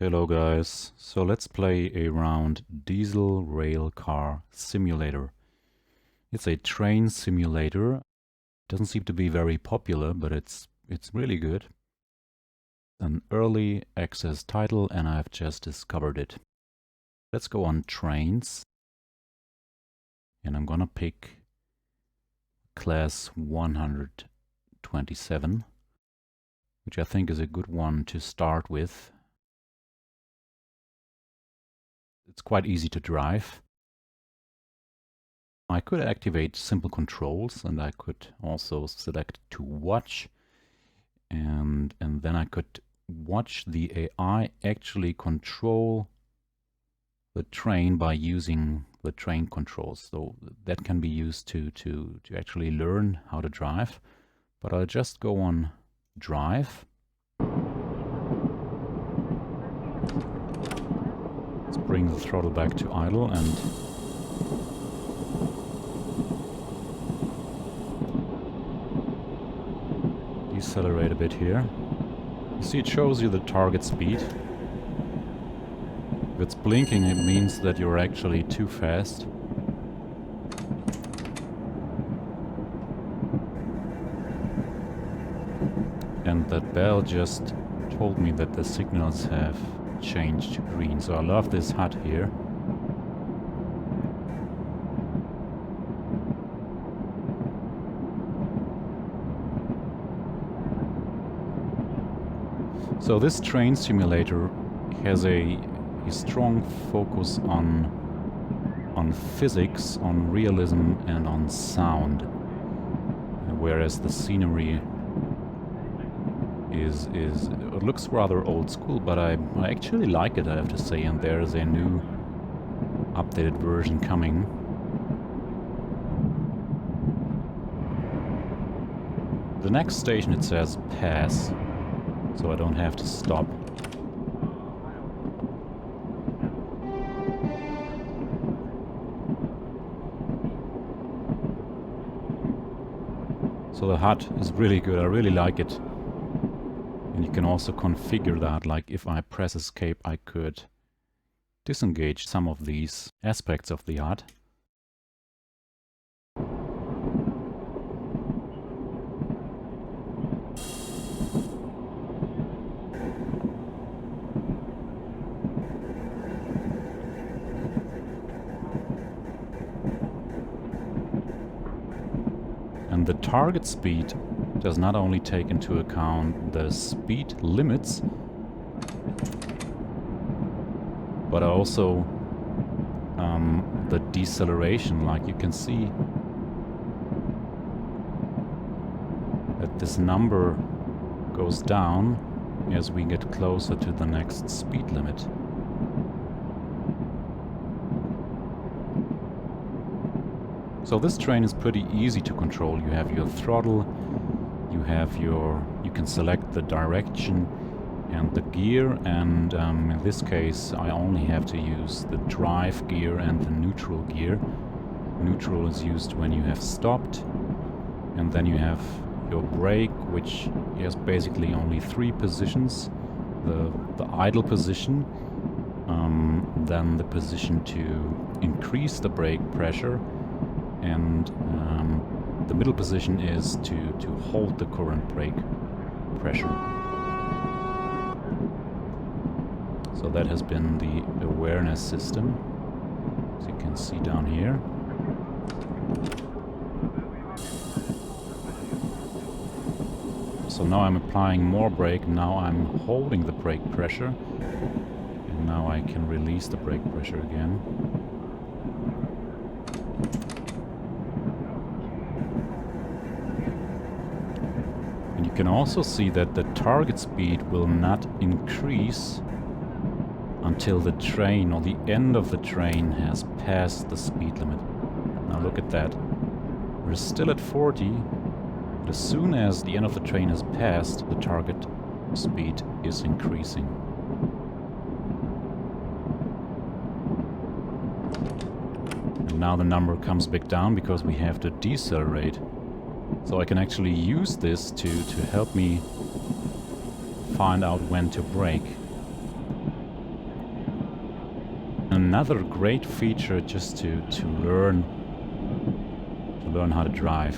Hello guys, so let's play a round Diesel Railcar Simulator. It's a train simulator. Doesn't seem to be very popular, but it's really good. An early access title and I've just discovered it. Let's go on trains. And I'm gonna pick class 127, which I think is a good one to start with. It's quite easy to drive. I could activate simple controls and I could also select to watch and then I could watch the AI actually control the train by using the train controls. So that can be used to actually learn how to drive. But I'll just go on drive. Let's bring the throttle back to idle and decelerate a bit here. You see it shows you the target speed. If it's blinking, it means that you're actually too fast. And that bell just told me that the signals have changed to green. So I love this HUD here. So this train simulator has a strong focus on physics, on realism and on sound, whereas the scenery it looks rather old school, but I actually like it, I have to say, and there's a new updated version coming. The next station, it says pass, so I don't have to stop. So the HUD is really good, I really like it. And you can also configure that, like if I press escape I could disengage some of these aspects of the HUD. And the target speed does not only take into account the speed limits, but also the deceleration. Like you can see that this number goes down as we get closer to the next speed limit. So this train is pretty easy to control. You have your throttle, you can select the direction and the gear, and in this case I only have to use the drive gear and the neutral gear. Neutral is used when you have stopped, and then you have your brake, which has basically only 3 positions. The idle position, then the position to increase the brake pressure, and the middle position is to hold the current brake pressure. So that has been the awareness system, as you can see down here. So now I'm applying more brake, now I'm holding the brake pressure, and now I can release the brake pressure again. You can also see that the target speed will not increase until the train or the end of the train has passed the speed limit. Now look at that. We're still at 40, but as soon as the end of the train has passed, the target speed is increasing. And now the number comes back down because we have to decelerate. So I can actually use this to help me find out when to brake. another great feature just to learn how to drive.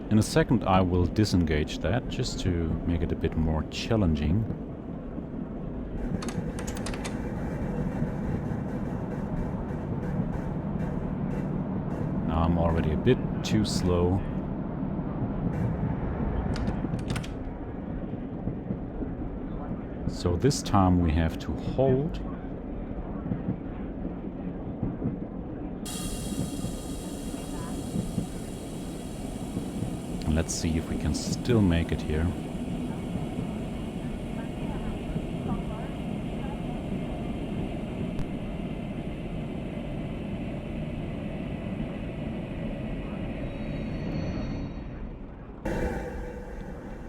In a second I will disengage that just to make it a bit more challenging. Now I'm already a bit too slow. So this time we have to hold. And let's see if we can still make it here.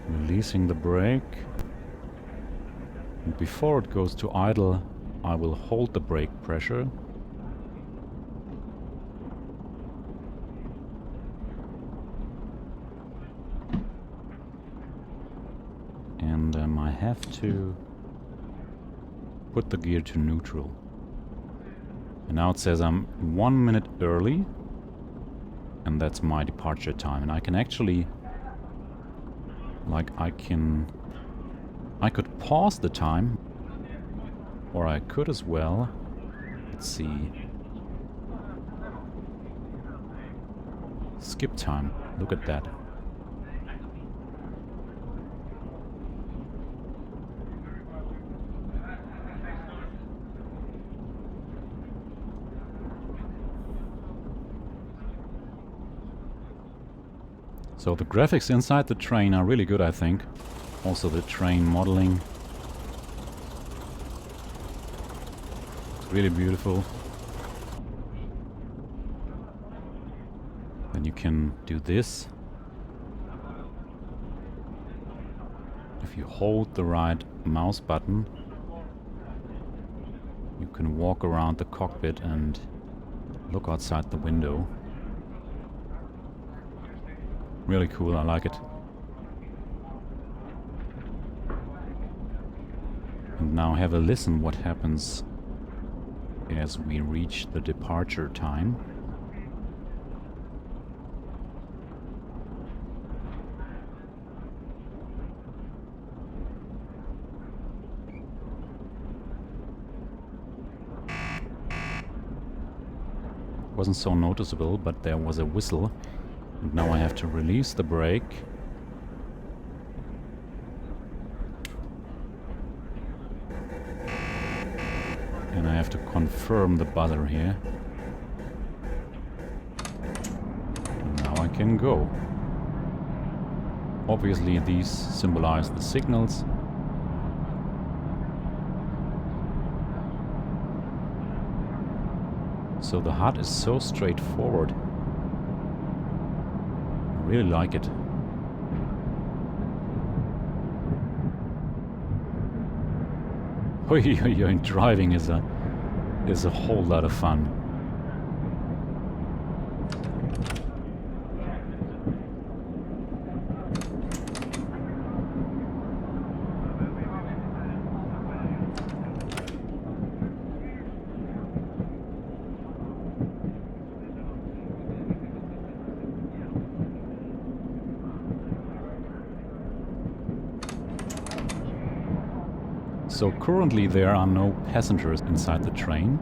Releasing the brake. And before it goes to idle, I will hold the brake pressure. And I have to put the gear to neutral. And now it says I'm 1 minute early, and that's my departure time. And I can actually, like, I could pause the time, or I could as well. Let's see. Skip time. Look at that. So the graphics inside the train are really good, I think. Also the train modeling. It's really beautiful. Then you can do this. If you hold the right mouse button, you can walk around the cockpit and look outside the window. Really cool, I like it. And now have a listen what happens as we reach the departure time. Wasn't so noticeable, but there was a whistle. And now I have to release the brake. And I have to confirm the buzzer here. And now I can go. Obviously these symbolize the signals. So the HUD is so straightforward. I really like it. Driving is a whole lot of fun. So currently there are no passengers inside the train,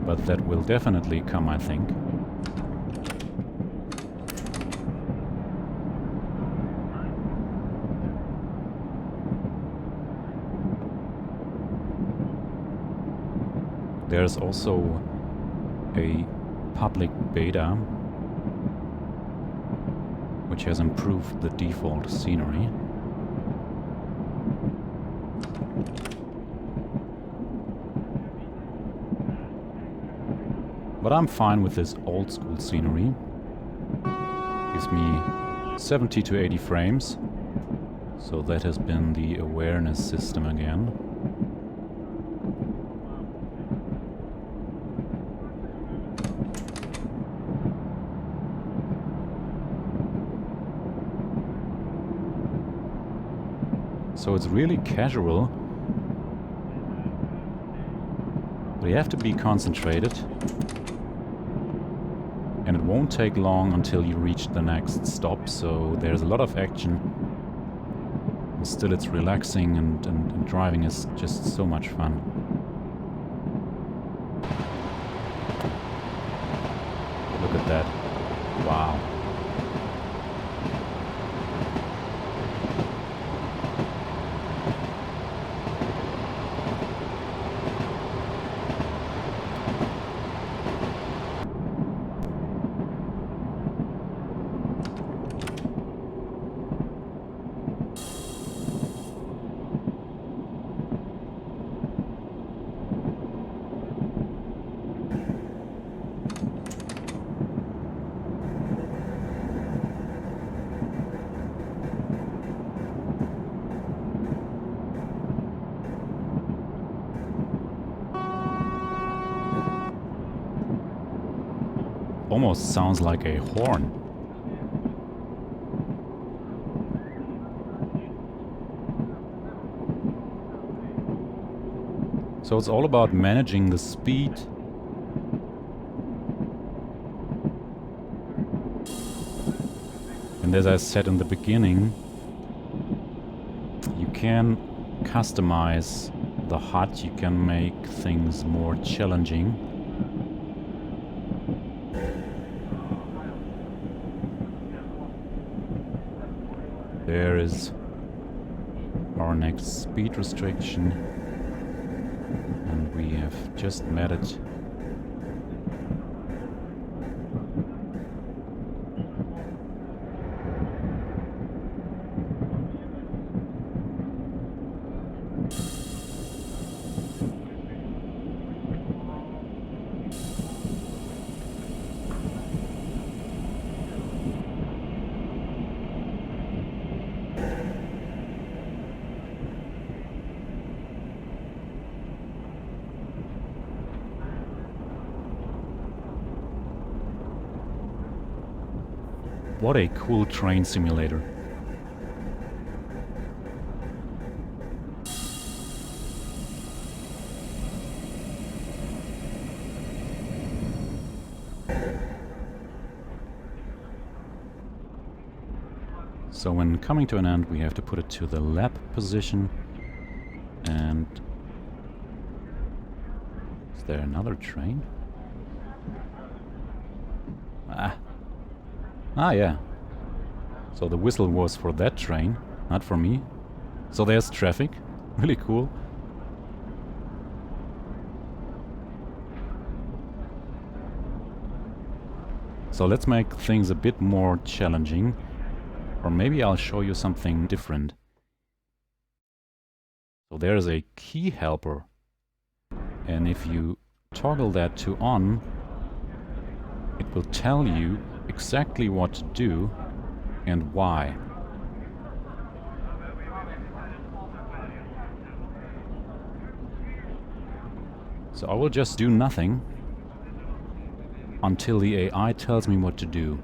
but that will definitely come, I think. There's also a public beta which has improved the default scenery. But I'm fine with this old school scenery. Gives me 70 to 80 frames. So that has been the awareness system again. So it's really casual. But you have to be concentrated. And it won't take long until you reach the next stop, so there's a lot of action. And still it's relaxing, and driving is just so much fun. Look at that. Wow. Almost sounds like a horn. So it's all about managing the speed. And as I said in the beginning, you can customize the HUD, you can make things more challenging. There is our next speed restriction, and we have just met it. What a cool train simulator. So when coming to an end, we have to put it to the lap position. And is there another train? Ah, yeah. So the whistle was for that train, not for me. So there's traffic. Really cool. So let's make things a bit more challenging. Or maybe I'll show you something different. So there's a key helper. And if you toggle that to on, it will tell you exactly what to do and why. So I will just do nothing until the AI tells me what to do.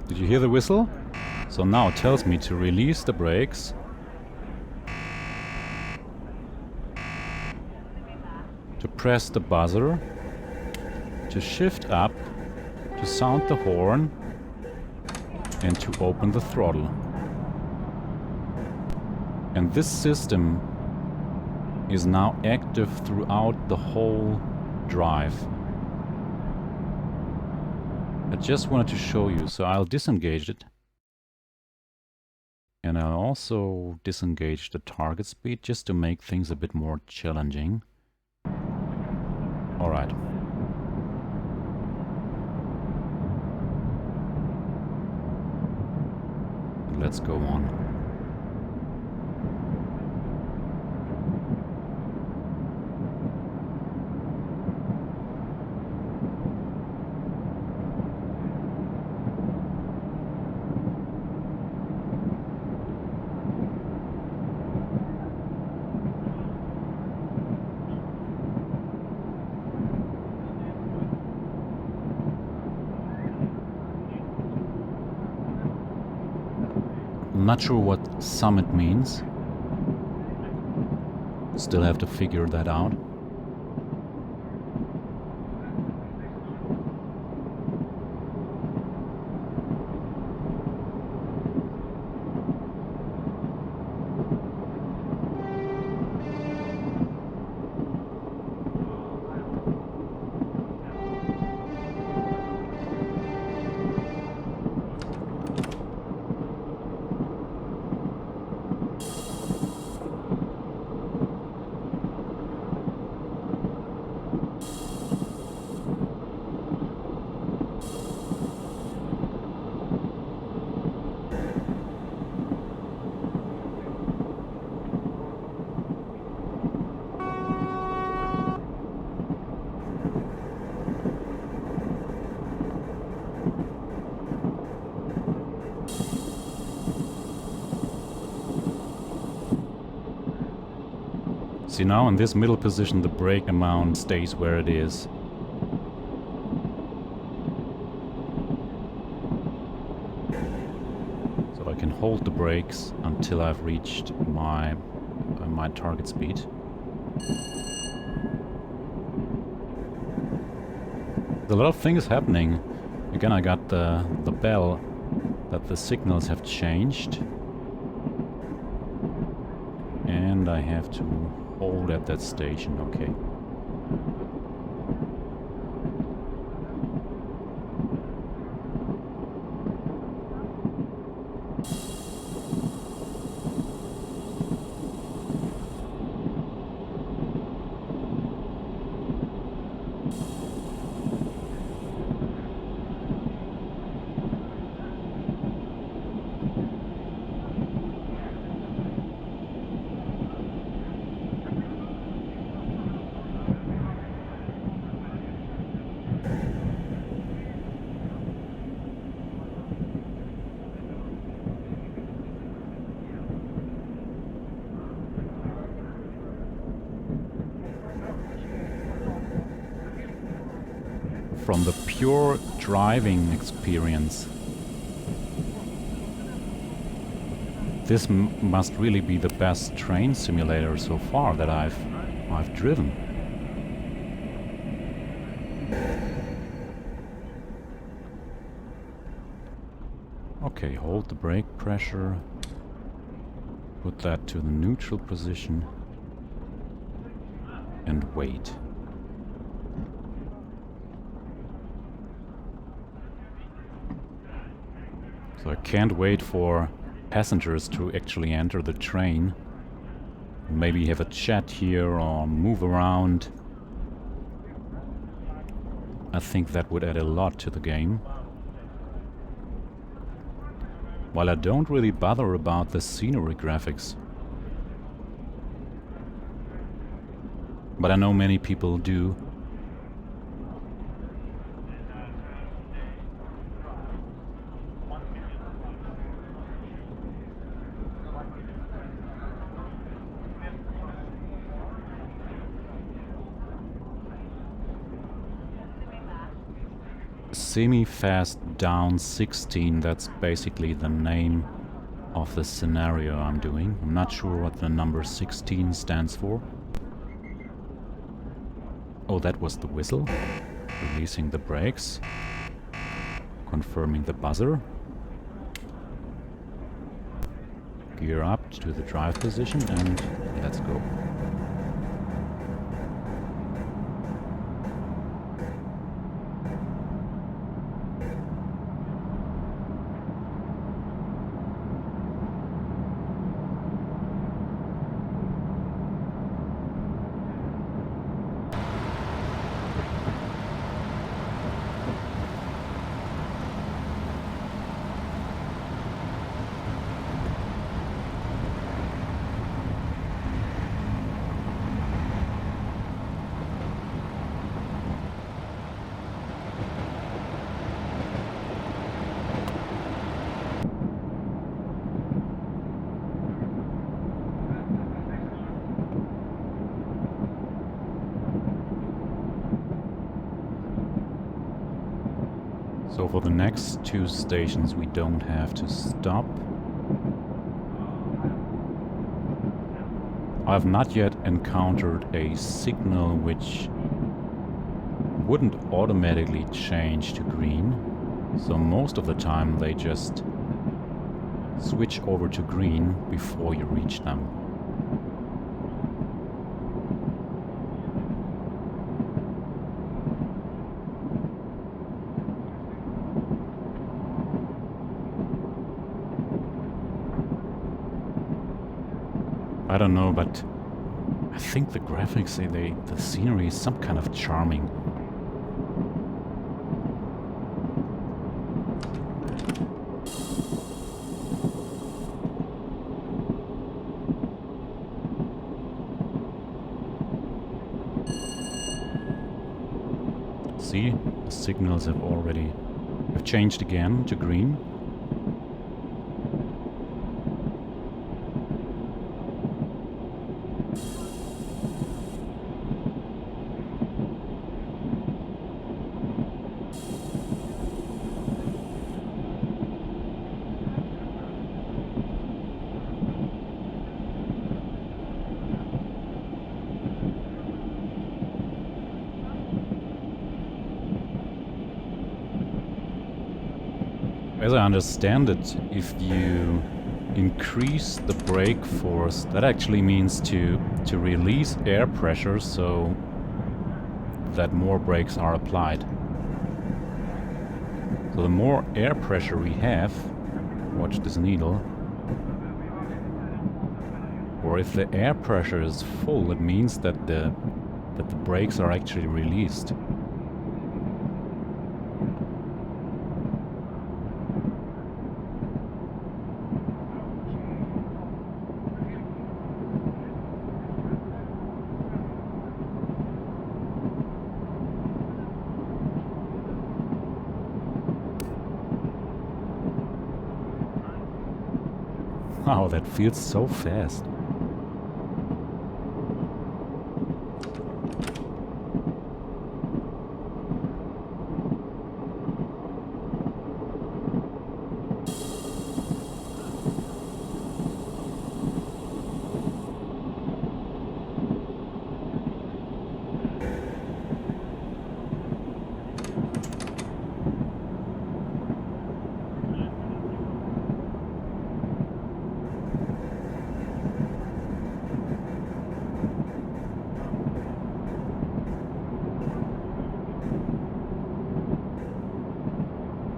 Did you hear the whistle? So now it tells me to release the brakes. to press the buzzer, to shift up, to sound the horn, and to open the throttle. And this system is now active throughout the whole drive. I just wanted to show you, so I'll disengage it. And I'll also disengage the target speed just to make things a bit more challenging. Alright. Let's go on. I'm not sure what summit means. Still have to figure that out. See, now in this middle position the brake amount stays where it is. So I can hold the brakes until I've reached my target speed. There's a lot of things happening. Again, I got the bell that the signals have changed. And I have to hold at that station, okay. From the pure driving experience, this must really be the best train simulator so far that I've driven. Okay, hold the brake pressure, put that to the neutral position, and wait. So I can't wait for passengers to actually enter the train. Maybe have a chat here or move around. I think that would add a lot to the game. While I don't really bother about the scenery graphics. But I know many people do. Semi-fast down 16, that's basically the name of the scenario I'm doing. I'm not sure what the number 16 stands for. Oh, that was the whistle. Releasing the brakes. Confirming the buzzer. Gear up to the drive position and let's go. So for the next 2 stations we don't have to stop. I've not yet encountered a signal which wouldn't automatically change to green. So most of the time they just switch over to green before you reach them. I don't know, but I think the graphics, the scenery is some kind of charming. See, the signals have changed again to green. As I understand it, if you increase the brake force, that actually means to release air pressure so that more brakes are applied. So the more air pressure we have, watch this needle, or if the air pressure is full, it means that the brakes are actually released. Wow, that feels so fast.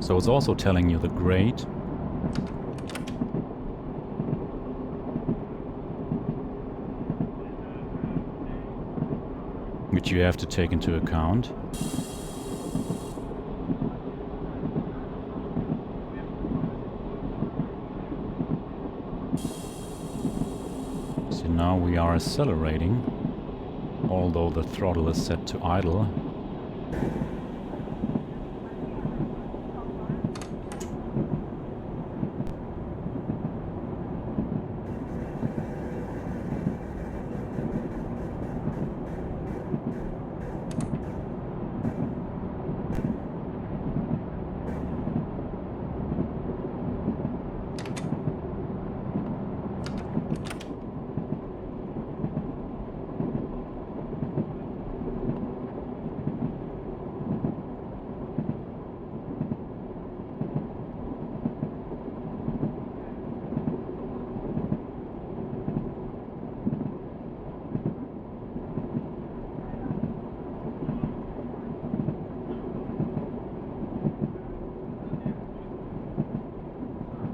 So it's also telling you the grade. Which you have to take into account. So now we are accelerating, although the throttle is set to idle.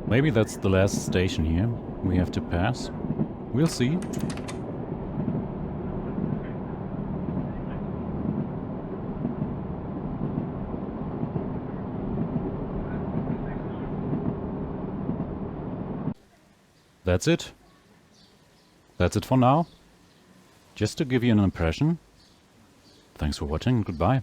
Maybe that's the last station here we have to pass. We'll see. That's it. That's it for now. Just to give you an impression. Thanks for watching. Goodbye.